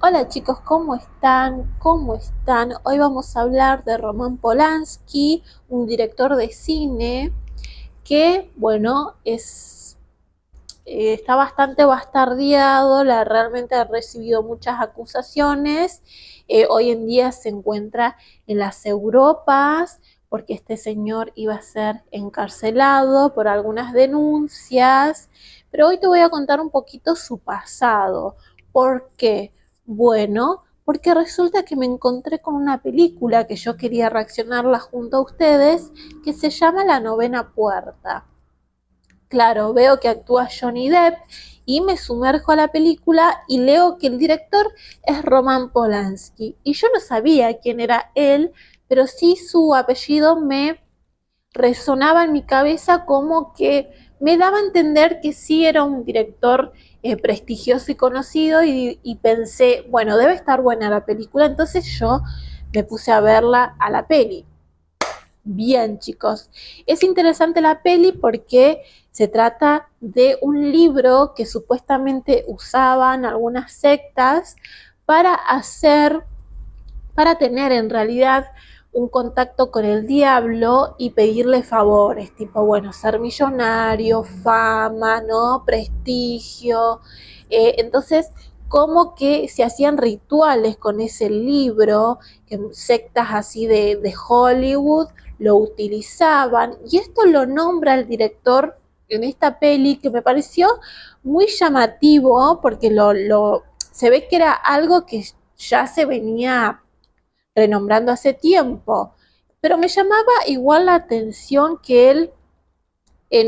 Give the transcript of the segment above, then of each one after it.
Hola chicos, ¿cómo están? ¿Cómo están? Hoy vamos a hablar de Roman Polanski, un director de cine que, bueno, está bastante bastardeado, realmente ha recibido muchas acusaciones. Hoy en día se encuentra en las Europas porque este señor iba a ser encarcelado por algunas denuncias, pero hoy te voy a contar un poquito su pasado. ¿Por qué? Bueno, porque resulta que me encontré con una película que yo quería reaccionarla junto a ustedes, que se llama La Novena Puerta. Claro, veo que actúa Johnny Depp y me sumerjo a la película y leo que el director es Roman Polanski. Y yo no sabía quién era él, pero sí su apellido me resonaba en mi cabeza como que me daba a entender que sí era un director prestigioso y conocido y pensé, bueno, debe estar buena la película, entonces yo me puse a verla a la peli. Bien, chicos. Es interesante la peli porque se trata de un libro que supuestamente usaban algunas sectas para hacer, para tener en realidad un contacto con el diablo y pedirle favores, tipo, bueno, ser millonario, fama, ¿no? Prestigio. Entonces, como que se hacían rituales con ese libro, que sectas así de Hollywood lo utilizaban, y esto lo nombra el director en esta peli, que me pareció muy llamativo, porque se ve que era algo que ya se venía renombrando hace tiempo, pero me llamaba igual la atención que él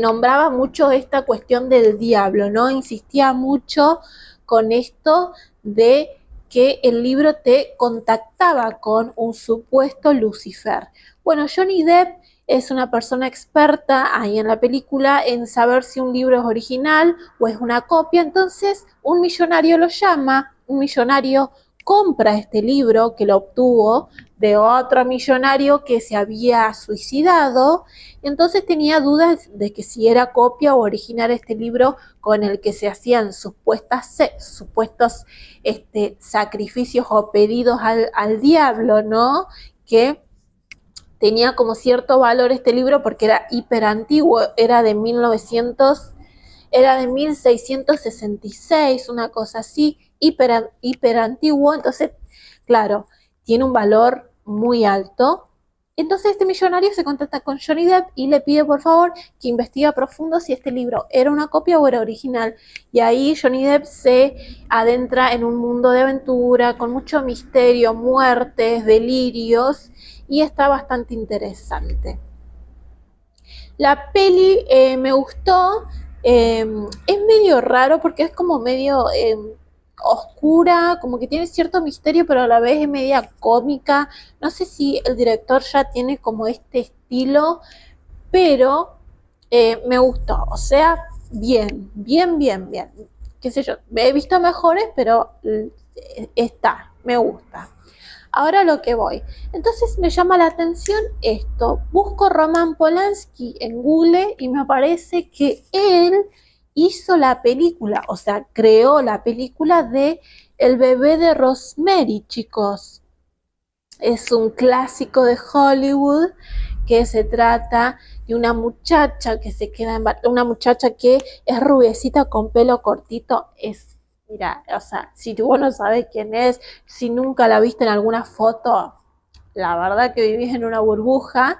nombraba mucho esta cuestión del diablo, ¿no? Insistía mucho con esto de que el libro te contactaba con un supuesto Lucifer. Bueno, Johnny Depp es una persona experta ahí en la película en saber si un libro es original o es una copia, entonces un millonario lo llama, un millonario compra este libro que lo obtuvo de otro millonario que se había suicidado. Entonces tenía dudas de que si era copia o original este libro con el que se hacían supuestos sacrificios o pedidos al diablo, ¿no? Que tenía como cierto valor este libro porque era hiper antiguo, era de 1900, era de 1666, una cosa así, hiper antiguo, entonces, claro, tiene un valor muy alto. Entonces este millonario se contacta con Johnny Depp y le pide por favor que investigue a profundo si este libro era una copia o era original. Y ahí Johnny Depp se adentra en un mundo de aventura con mucho misterio, muertes, delirios, y está bastante interesante. La peli me gustó, es medio raro porque es como medio oscura, como que tiene cierto misterio, pero a la vez es media cómica. No sé si el director ya tiene como este estilo, pero me gustó. O sea, bien, bien, bien, bien. Qué sé yo, he visto mejores, pero está, me gusta. Ahora lo que voy. Entonces me llama la atención esto. Busco Roman Polanski en Google y me aparece que él hizo la película, o sea, creó la película de El bebé de Rosemary, chicos. Es un clásico de Hollywood que se trata de una muchacha que se queda embarazada, una muchacha que es rubiecita con pelo cortito, es, mira, o sea, si vos no sabés quién es, si nunca la viste en alguna foto, la verdad que vivís en una burbuja.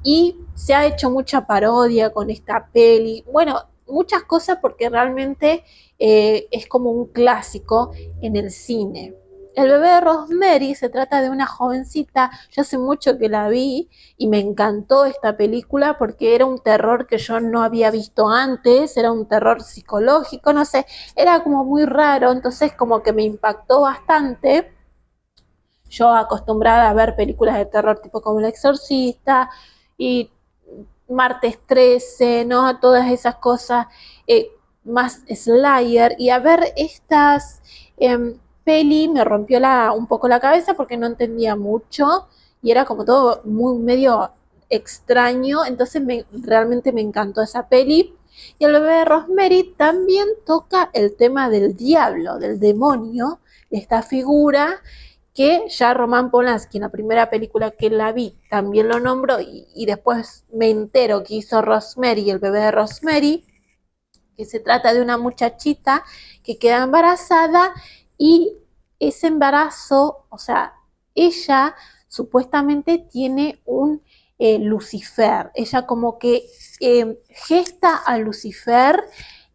Y se ha hecho mucha parodia con esta peli, bueno, muchas cosas porque realmente es como un clásico en el cine. El bebé de Rosemary se trata de una jovencita, yo hace mucho que la vi y me encantó esta película porque era un terror que yo no había visto antes, era un terror psicológico, no sé, era como muy raro, entonces como que me impactó bastante. Yo acostumbrada a ver películas de terror tipo como El Exorcista y Martes 13, ¿no? Todas esas cosas eh, más Slayer, y a ver estas peli me rompió un poco la cabeza porque no entendía mucho y era como todo muy medio extraño, entonces realmente me encantó esa peli. Y el bebé de Rosemary también toca el tema del diablo, del demonio, esta figura que ya Roman Polanski en la primera película que la vi también lo nombró y después me entero que hizo Rosemary, el bebé de Rosemary, que se trata de una muchachita que queda embarazada y ese embarazo, o sea, ella supuestamente tiene un Lucifer, ella como que gesta a Lucifer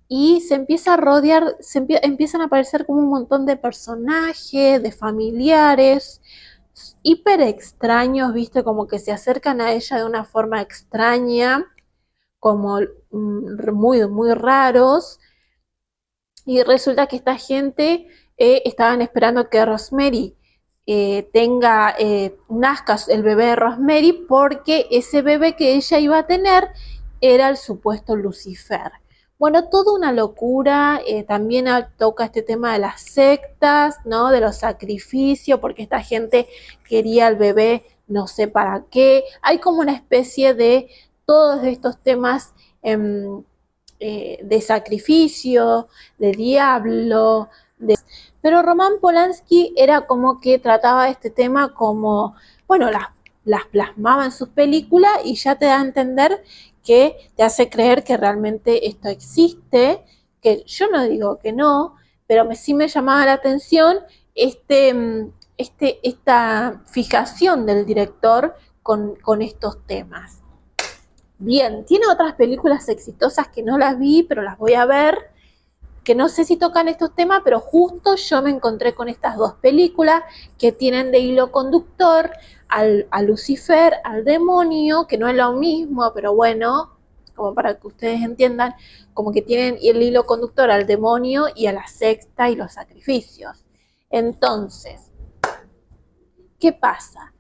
y se empieza a rodear, empiezan a aparecer como un montón de personajes, de familiares, hiper extraños, viste, como que se acercan a ella de una forma extraña, como muy raros, y resulta que esta gente estaban esperando que Rosemary nazca el bebé de Rosemary, porque ese bebé que ella iba a tener era el supuesto Lucifer. Bueno, toda una locura, también toca este tema de las sectas, ¿no? De los sacrificios, porque esta gente quería al bebé no sé para qué. Hay como una especie de todos estos temas de sacrificio, de diablo, pero Roman Polanski era como que trataba este tema como, bueno, las plasmaba en sus películas y ya te da a entender que te hace creer que realmente esto existe, que yo no digo que no, pero sí me llamaba la atención esta fijación del director con estos temas. Bien, tiene otras películas exitosas que no las vi, pero las voy a ver, que no sé si tocan estos temas, pero justo yo me encontré con estas dos películas que tienen de hilo conductor a Lucifer, al demonio, que no es lo mismo, pero bueno, como para que ustedes entiendan, como que tienen el hilo conductor al demonio y a la secta y los sacrificios. Entonces, ¿qué pasa?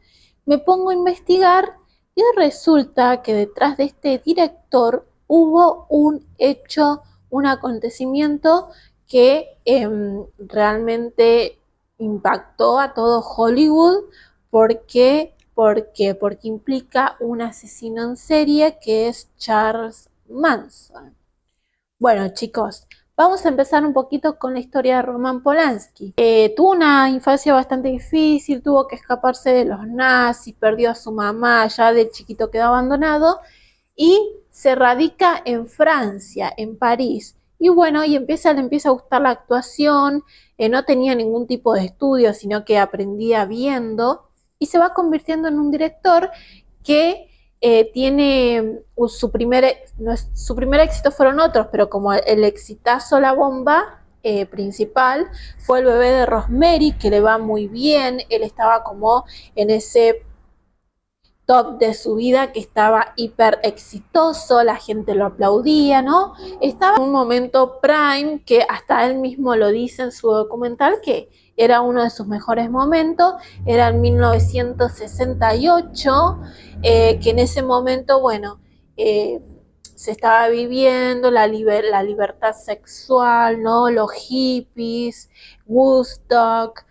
Me pongo a investigar y resulta que detrás de este director hubo un hecho, un acontecimiento que realmente impactó a todo Hollywood. Porque implica un asesino en serie que es Charles Manson. Bueno, chicos, vamos a empezar un poquito con la historia de Roman Polanski. Tuvo una infancia bastante difícil, tuvo que escaparse de los nazis, perdió a su mamá, ya de chiquito quedó abandonado y se radica en Francia, en París. Y bueno, le empieza a gustar la actuación, no tenía ningún tipo de estudio, sino que aprendía viendo y se va convirtiendo en un director que tiene su primer éxito fueron otros, pero como el exitazo, la bomba principal fue el bebé de Rosemary, que le va muy bien. Él estaba como en ese top de su vida, que estaba hiper exitoso, la gente lo aplaudía, ¿no? Estaba en un momento prime, que hasta él mismo lo dice en su documental, que era uno de sus mejores momentos, era en 1968, que en ese momento, bueno, se estaba viviendo la libertad sexual, ¿no? Los hippies, Woodstock,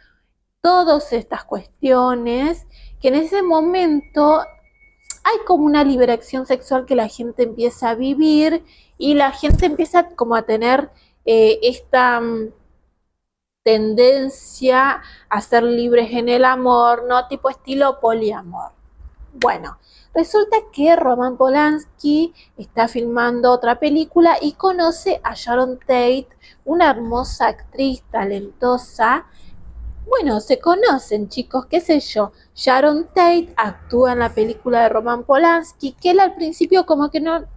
todas estas cuestiones, que en ese momento hay como una liberación sexual que la gente empieza a vivir y la gente empieza como a tener esta tendencia a ser libres en el amor, ¿no? Tipo estilo poliamor. Bueno, resulta que Roman Polanski está filmando otra película y conoce a Sharon Tate, una hermosa actriz talentosa. Bueno, se conocen, chicos, qué sé yo. Sharon Tate actúa en la película de Roman Polanski, que él al principio como que no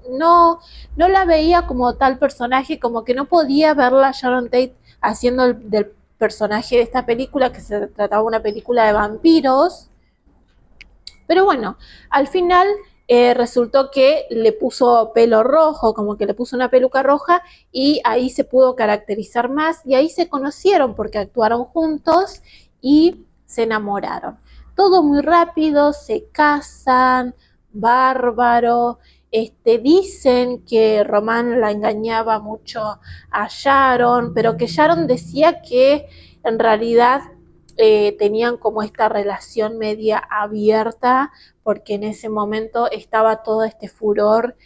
la veía como tal personaje, como que no podía verla Sharon Tate haciendo del personaje de esta película, que se trataba de una película de vampiros. Pero bueno, al final resultó que le puso pelo rojo, como que le puso una peluca roja, y ahí se pudo caracterizar más, y ahí se conocieron porque actuaron juntos y se enamoraron. Todo muy rápido, se casan, bárbaro. Dicen que Román la engañaba mucho a Sharon, pero que Sharon decía que en realidad tenían como esta relación media abierta, porque en ese momento estaba todo este furor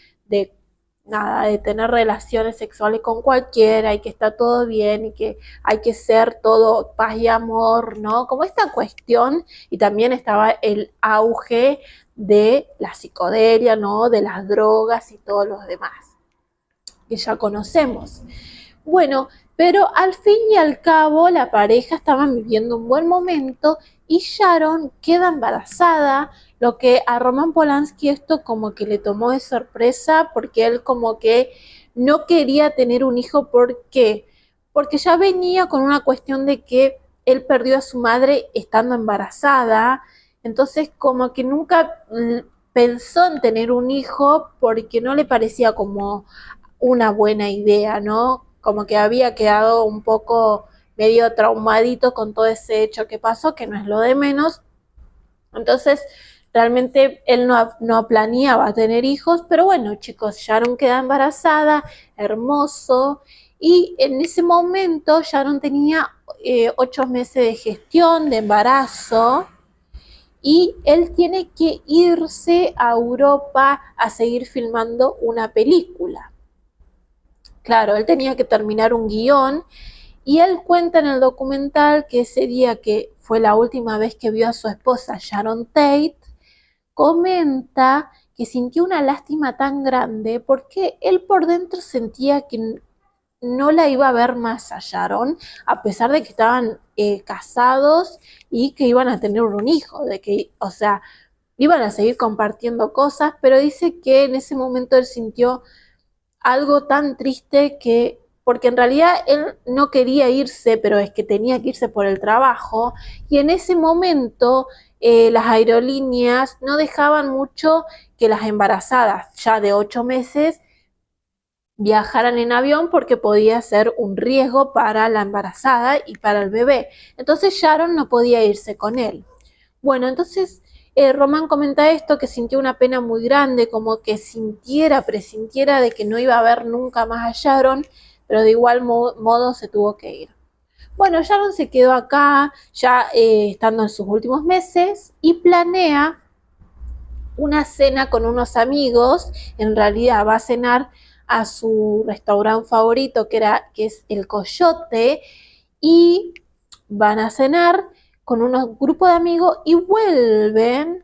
nada, de tener relaciones sexuales con cualquiera y que está todo bien y que hay que ser todo paz y amor, ¿no? Como esta cuestión, y también estaba el auge de la psicodelia, ¿no? De las drogas y todos los demás que ya conocemos. Bueno, pero al fin y al cabo la pareja estaba viviendo un buen momento y Sharon queda embarazada, lo que a Roman Polanski esto como que le tomó de sorpresa porque él como que no quería tener un hijo. ¿Por qué? Porque ya venía con una cuestión de que él perdió a su madre estando embarazada, entonces como que nunca pensó en tener un hijo porque no le parecía como una buena idea, ¿no? Como que había quedado un poco medio traumadito con todo ese hecho que pasó, que no es lo de menos. Entonces, realmente él no planeaba tener hijos, pero bueno, chicos, Sharon queda embarazada, hermoso, y en ese momento Sharon tenía 8 meses de gestión, de embarazo, y él tiene que irse a Europa a seguir filmando una película. Claro, él tenía que terminar un guión y él cuenta en el documental que ese día que fue la última vez que vio a su esposa Sharon Tate, comenta que sintió una lástima tan grande porque él por dentro sentía que no la iba a ver más a Sharon, a pesar de que estaban casados y que iban a tener un hijo, de que, o sea, iban a seguir compartiendo cosas, pero dice que en ese momento él sintió algo tan triste que, porque en realidad él no quería irse, pero es que tenía que irse por el trabajo, y en ese momento las aerolíneas no dejaban mucho que las embarazadas ya de 8 meses viajaran en avión porque podía ser un riesgo para la embarazada y para el bebé. Entonces Sharon no podía irse con él. Bueno, entonces Román comenta esto, que sintió una pena muy grande, como que presintiera de que no iba a ver nunca más a Sharon, pero de igual modo se tuvo que ir. Bueno, Sharon se quedó acá, ya estando en sus últimos meses, y planea una cena con unos amigos. En realidad va a cenar a su restaurante favorito, que es el Coyote, y van a cenar con unos grupos de amigos y vuelven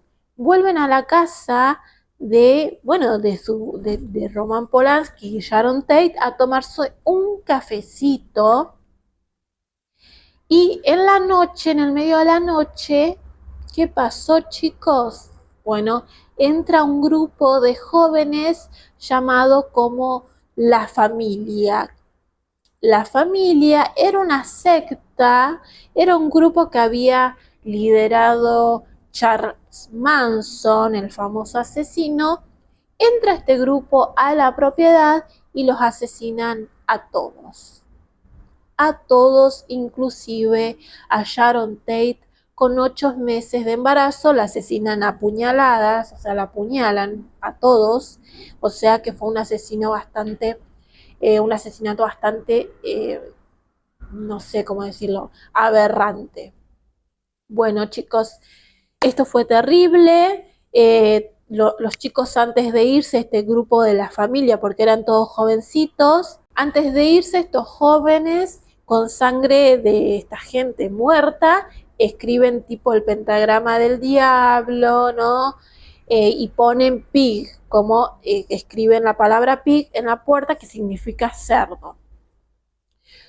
a la casa de, bueno, de Roman Polanski y Sharon Tate a tomarse un cafecito. Y en la noche, en el medio de la noche, ¿qué pasó, chicos? Bueno, entra un grupo de jóvenes llamado como La Familia. La Familia era una secta, era un grupo que había liderado Charles Manson, el famoso asesino. Entra este grupo a la propiedad y los asesinan a todos, inclusive a Sharon Tate con 8 meses de embarazo, la asesinan a puñaladas, o sea, la apuñalan a todos, o sea que fue un asesinato bastante, no sé cómo decirlo, aberrante. Bueno, chicos, esto fue terrible. Los chicos antes de irse, este grupo de la familia, porque eran todos jovencitos, antes de irse estos jóvenes con sangre de esta gente muerta, escriben tipo el pentagrama del diablo, ¿no? Y ponen pig, como escriben la palabra pig en la puerta, que significa cerdo.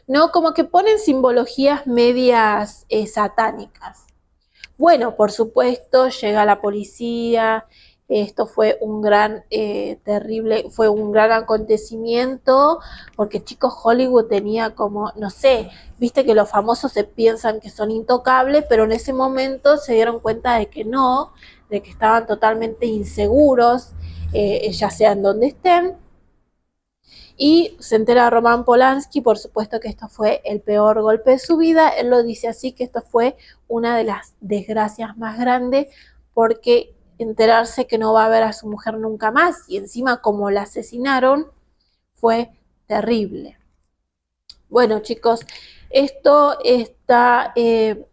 ¿No? Como que ponen simbologías medias satánicas. Bueno, por supuesto, llega la policía. Esto fue un gran, terrible, fue un gran acontecimiento, porque chicos, Hollywood tenía como, no sé, viste que los famosos se piensan que son intocables, pero en ese momento se dieron cuenta de que no, de que estaban totalmente inseguros, ya sea en donde estén. Y se entera Roman Polanski, por supuesto que esto fue el peor golpe de su vida. Él lo dice así, que esto fue una de las desgracias más grandes, porque enterarse que no va a ver a su mujer nunca más, y encima como la asesinaron, fue terrible. Bueno, chicos,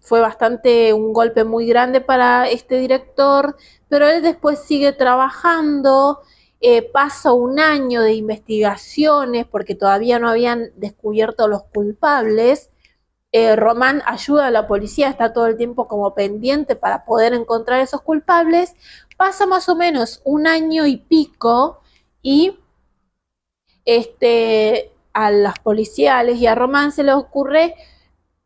fue bastante un golpe muy grande para este director, pero él después sigue trabajando pasa un año de investigaciones porque todavía no habían descubierto los culpables. Román ayuda a la policía, está todo el tiempo como pendiente para poder encontrar esos culpables. Pasa más o menos un año y pico y a los policiales y a Román se les ocurre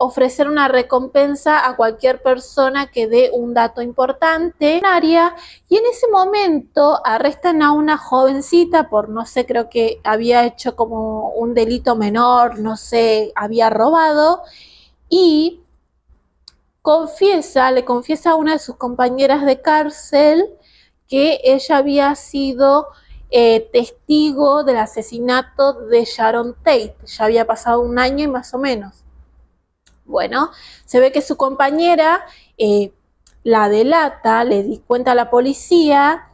ofrecer una recompensa a cualquier persona que dé un dato importante en área, y en ese momento arrestan a una jovencita por, no sé, creo que había hecho como un delito menor, no sé, había robado, y le confiesa a una de sus compañeras de cárcel que ella había sido testigo del asesinato de Sharon Tate. Ya había pasado un año y más o menos. Bueno, se ve que su compañera la delata, le cuenta a la policía,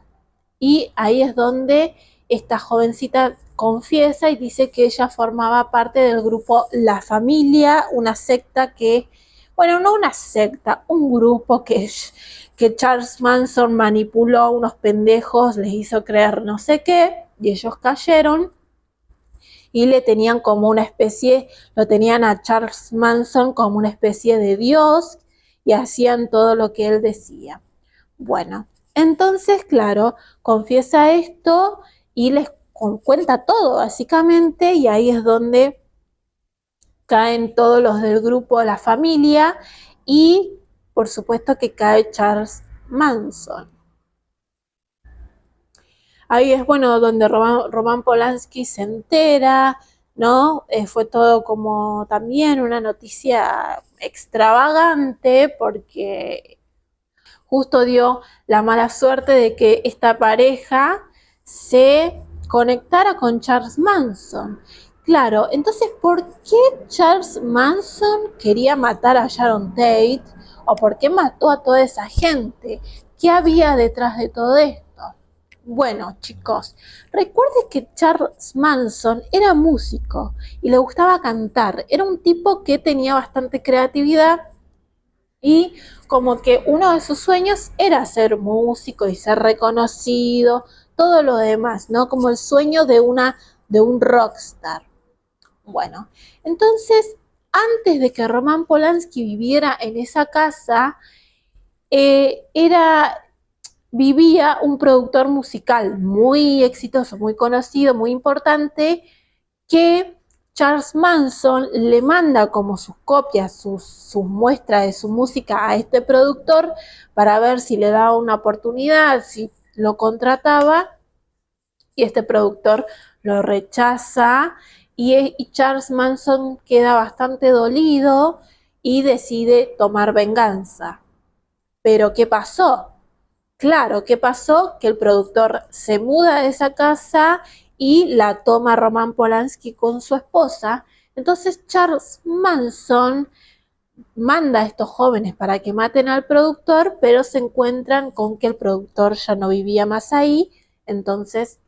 y ahí es donde esta jovencita confiesa y dice que ella formaba parte del grupo La Familia, una secta que, bueno, no una secta, un grupo que Charles Manson manipuló a unos pendejos, les hizo creer no sé qué, y ellos cayeron. Y le tenían como una especie, lo tenían a Charles Manson como una especie de dios, y hacían todo lo que él decía. Bueno, entonces, claro, confiesa esto y les cuenta todo, básicamente, y ahí es donde caen todos los del grupo de La Familia, y por supuesto que cae Charles Manson. Ahí es, bueno, donde Roman Polanski se entera, ¿no? Fue todo como también una noticia extravagante porque justo dio la mala suerte de que esta pareja se conectara con Charles Manson. Claro, entonces, ¿por qué Charles Manson quería matar a Sharon Tate? ¿O por qué mató a toda esa gente? ¿Qué había detrás de todo esto? Bueno, chicos, recuerden que Charles Manson era músico y le gustaba cantar. Era un tipo que tenía bastante creatividad, y como que uno de sus sueños era ser músico y ser reconocido, todo lo demás, ¿no? Como el sueño de un rockstar. Bueno, entonces, antes de que Roman Polanski viviera en esa casa, vivía un productor musical muy exitoso, muy conocido, muy importante, que Charles Manson le manda como sus copias, sus muestras de su música a este productor para ver si le daba una oportunidad, si lo contrataba, y este productor lo rechaza, y Charles Manson queda bastante dolido y decide tomar venganza. Pero ¿qué pasó? Claro, ¿qué pasó? Que el productor se muda de esa casa y la toma Roman Polanski con su esposa. Entonces Charles Manson manda a estos jóvenes para que maten al productor, pero se encuentran con que el productor ya no vivía más ahí. Entonces,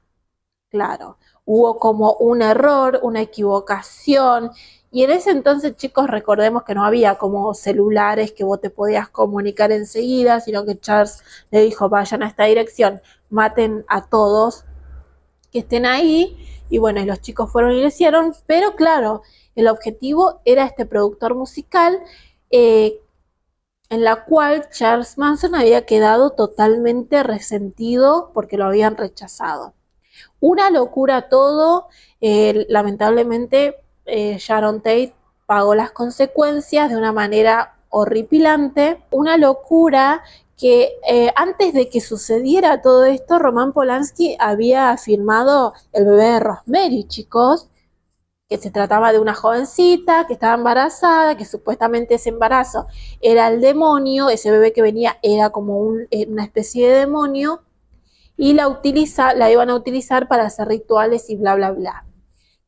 claro, hubo como un error, una equivocación. Y en ese entonces, chicos, recordemos que no había como celulares que vos te podías comunicar enseguida, sino que Charles le dijo, vayan a esta dirección, maten a todos que estén ahí. Y bueno, y los chicos fueron y lo hicieron, pero claro, el objetivo era este productor musical, en la cual Charles Manson había quedado totalmente resentido porque lo habían rechazado. Una locura todo, lamentablemente Sharon Tate pagó las consecuencias de una manera horripilante, una locura que antes de que sucediera todo esto, Roman Polanski había firmado El bebé de Rosemary, chicos, que se trataba de una jovencita que estaba embarazada, que supuestamente ese embarazo era el demonio, ese bebé que venía era como una especie de demonio, y la iban a utilizar para hacer rituales y bla, bla, bla.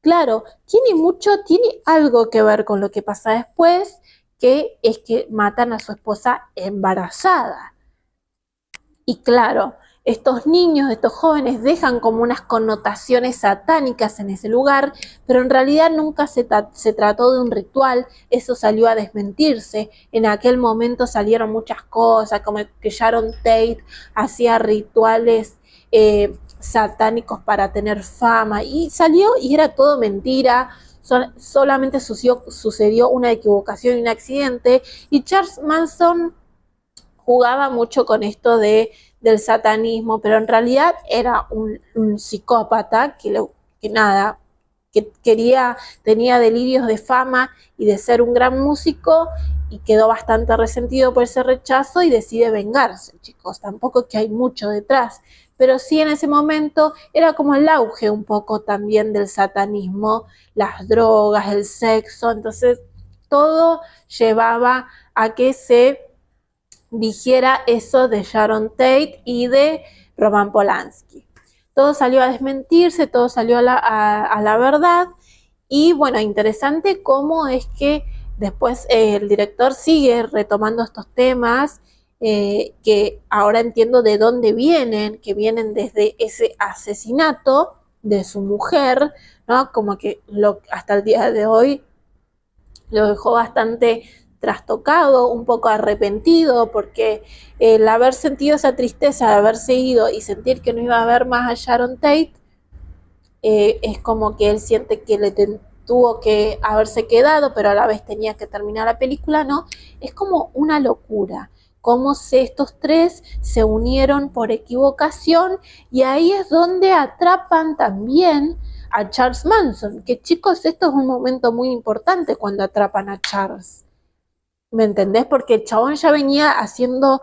Claro, tiene algo que ver con lo que pasa después, que es que matan a su esposa embarazada. Y claro, estos niños, estos jóvenes dejan como unas connotaciones satánicas en ese lugar, pero en realidad nunca se trató de un ritual, eso salió a desmentirse. En aquel momento salieron muchas cosas, como que Sharon Tate hacía rituales satánicos para tener fama, y salió y era todo mentira. Solamente sucedió una equivocación y un accidente, y Charles Manson jugaba mucho con esto del satanismo, pero en realidad era un psicópata que nada, que tenía delirios de fama y de ser un gran músico, y quedó bastante resentido por ese rechazo y decide vengarse, chicos. Tampoco es que hay mucho detrás, pero sí en ese momento era como el auge un poco también del satanismo, las drogas, el sexo, entonces todo llevaba a que se dijera eso de Sharon Tate y de Roman Polanski. Todo salió a desmentirse, todo salió a la verdad. Y bueno, interesante cómo es que después el director sigue retomando estos temas, que ahora entiendo de dónde vienen, que vienen desde ese asesinato de su mujer, ¿no? Como que hasta el día de hoy lo dejó bastante trastocado, un poco arrepentido, porque el haber sentido esa tristeza de haberse ido y sentir que no iba a ver más a Sharon Tate, es como que él siente que tuvo que haberse quedado, pero a la vez tenía que terminar la película, ¿no? Es como una locura, cómo estos tres se unieron por equivocación, y ahí es donde atrapan también a Charles Manson, que chicos, esto es un momento muy importante cuando atrapan a Charles. ¿Me entendés? Porque el chabón ya venía haciendo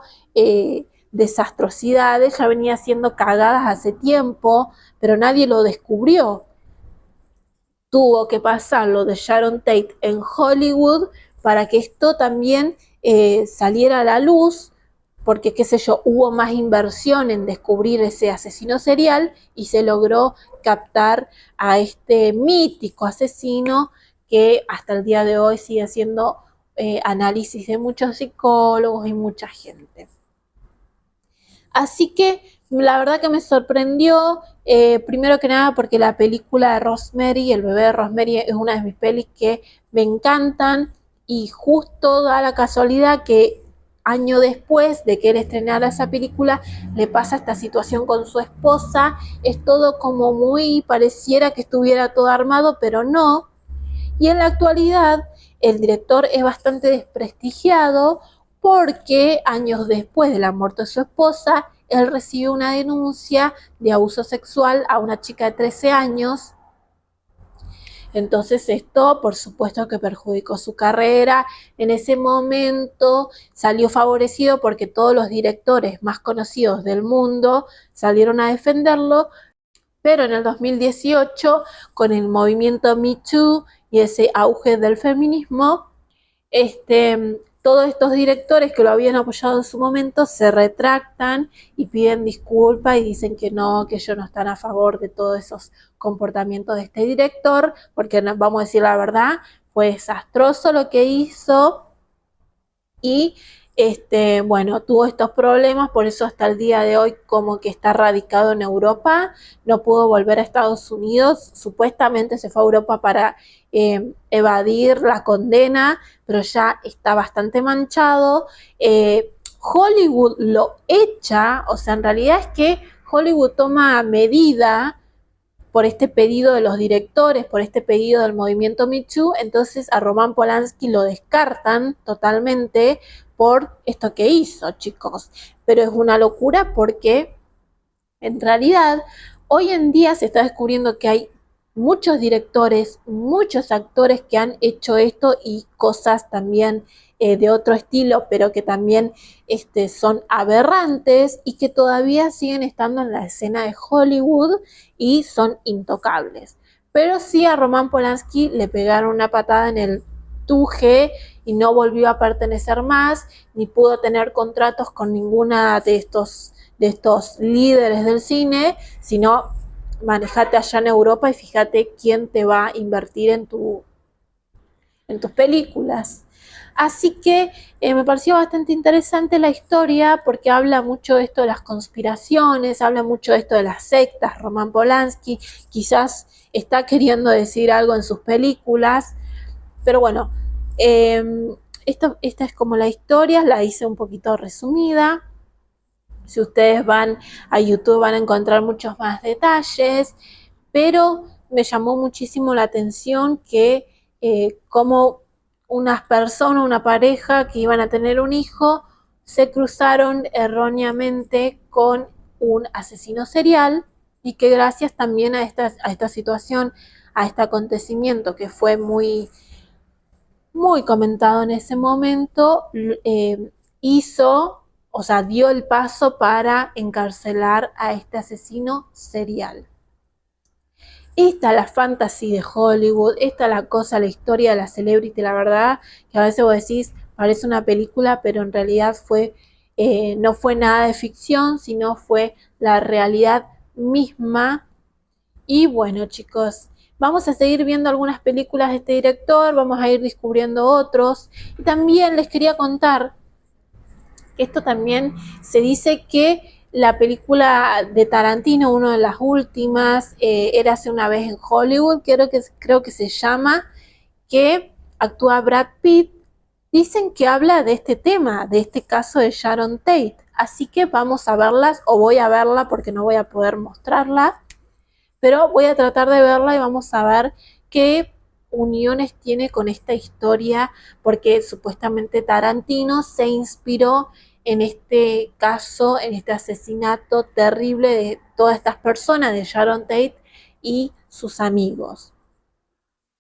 desastrosidades, ya venía haciendo cagadas hace tiempo, pero nadie lo descubrió. Tuvo que pasar lo de Sharon Tate en Hollywood para que esto también saliera a la luz, porque qué sé yo, hubo más inversión en descubrir ese asesino serial y se logró captar a este mítico asesino que hasta el día de hoy sigue haciendo análisis de muchos psicólogos y mucha gente. Así que la verdad que me sorprendió, primero que nada porque la película de Rosemary, el bebé de Rosemary, es una de mis pelis que me encantan, y justo da la casualidad que año después de que él estrenara esa película le pasa esta situación con su esposa. Es todo como muy, pareciera que estuviera todo armado, pero no. Y en la actualidad el director es bastante desprestigiado porque años después de la muerte de su esposa, él recibió una denuncia de abuso sexual a una chica de 13 años. Entonces esto, por supuesto, que perjudicó su carrera. En ese momento salió favorecido porque todos los directores más conocidos del mundo salieron a defenderlo, pero en el 2018, con el movimiento Me Too y ese auge del feminismo, todos estos directores que lo habían apoyado en su momento se retractan y piden disculpas y dicen que no, que ellos no están a favor de todos esos comportamientos de este director, porque vamos a decir la verdad, fue desastroso lo que hizo. Y bueno, tuvo estos problemas, por eso hasta el día de hoy como que está radicado en Europa, no pudo volver a Estados Unidos, supuestamente se fue a Europa para evadir la condena, pero ya está bastante manchado. Hollywood lo echa, o sea, en realidad es que Hollywood toma medida por este pedido de los directores, por este pedido del movimiento Me Too. Entonces a Roman Polanski lo descartan totalmente por esto que hizo, chicos. Pero es una locura porque en realidad hoy en día se está descubriendo que hay muchos directores, muchos actores que han hecho esto y cosas también de otro estilo, pero que también son aberrantes y que todavía siguen estando en la escena de Hollywood y son intocables. Pero sí, a Roman Polanski le pegaron una patada en el tuje y no volvió a pertenecer más, ni pudo tener contratos con ninguna de estos líderes del cine, sino manejate allá en Europa y fíjate quién te va a invertir en tus películas. Así que me pareció bastante interesante la historia porque habla mucho de esto de las conspiraciones, habla mucho de esto de las sectas. Roman Polanski quizás está queriendo decir algo en sus películas, pero bueno, esta es como la historia, la hice un poquito resumida. Si ustedes van a YouTube van a encontrar muchos más detalles, pero me llamó muchísimo la atención que como unas personas, una pareja que iban a tener un hijo, se cruzaron erróneamente con un asesino serial y que gracias también a esta situación, a este acontecimiento que fue muy comentado en ese momento, hizo, o sea, dio el paso para encarcelar a este asesino serial. Esta es la fantasy de Hollywood, esta es la cosa, la historia de la celebrity, la verdad, que a veces vos decís, parece una película, pero en realidad no fue nada de ficción, sino fue la realidad misma. Y bueno, chicos, vamos a seguir viendo algunas películas de este director, vamos a ir descubriendo otros. Y también les quería contar que esto también se dice que la película de Tarantino, una de las últimas, Érase una vez en Hollywood, creo que se llama, que actúa Brad Pitt. Dicen que habla de este tema, de este caso de Sharon Tate. Así que vamos a verlas, o voy a verla porque no voy a poder mostrarla, pero voy a tratar de verla y vamos a ver qué uniones tiene con esta historia, porque supuestamente Tarantino se inspiró en este caso, en este asesinato terrible de todas estas personas, de Sharon Tate y sus amigos.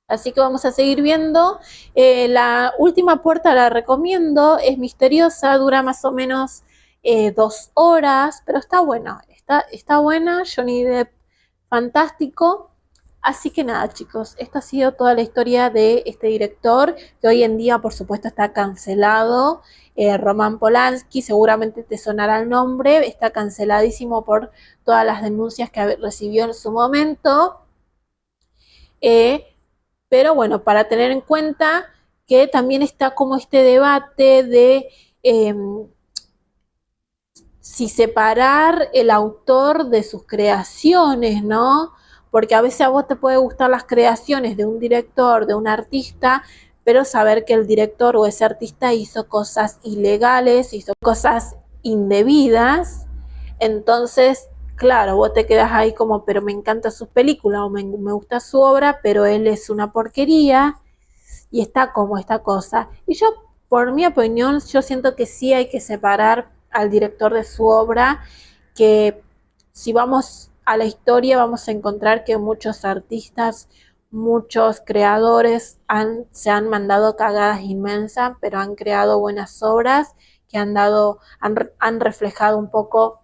Así que vamos a seguir viendo. La última puerta la recomiendo, es misteriosa, dura más o menos 2 horas, pero está buena, está buena, Johnny Depp fantástico. Así que nada, chicos, esta ha sido toda la historia de este director, que hoy en día, por supuesto, está cancelado. Roman Polanski, seguramente te sonará el nombre, está canceladísimo por todas las denuncias que recibió en su momento. Pero bueno, para tener en cuenta que también está como este debate de si separar el autor de sus creaciones, ¿no? Porque a veces a vos te puede gustar las creaciones de un director, de un artista, pero saber que el director o ese artista hizo cosas ilegales, hizo cosas indebidas, entonces, claro, vos te quedas ahí como, pero me encanta su película o me gusta su obra, pero él es una porquería y está como esta cosa. Y yo, por mi opinión, yo siento que sí hay que separar al director de su obra, que si vamos a la historia vamos a encontrar que muchos artistas, muchos creadores se han mandado cagadas inmensas, pero han creado buenas obras que han reflejado un poco,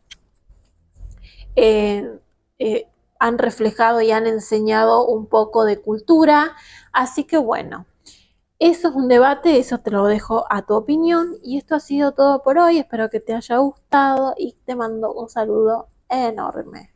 eh, eh, han reflejado y han enseñado un poco de cultura. Así que bueno, eso es un debate, eso te lo dejo a tu opinión. Y esto ha sido todo por hoy. Espero que te haya gustado y te mando un saludo enorme.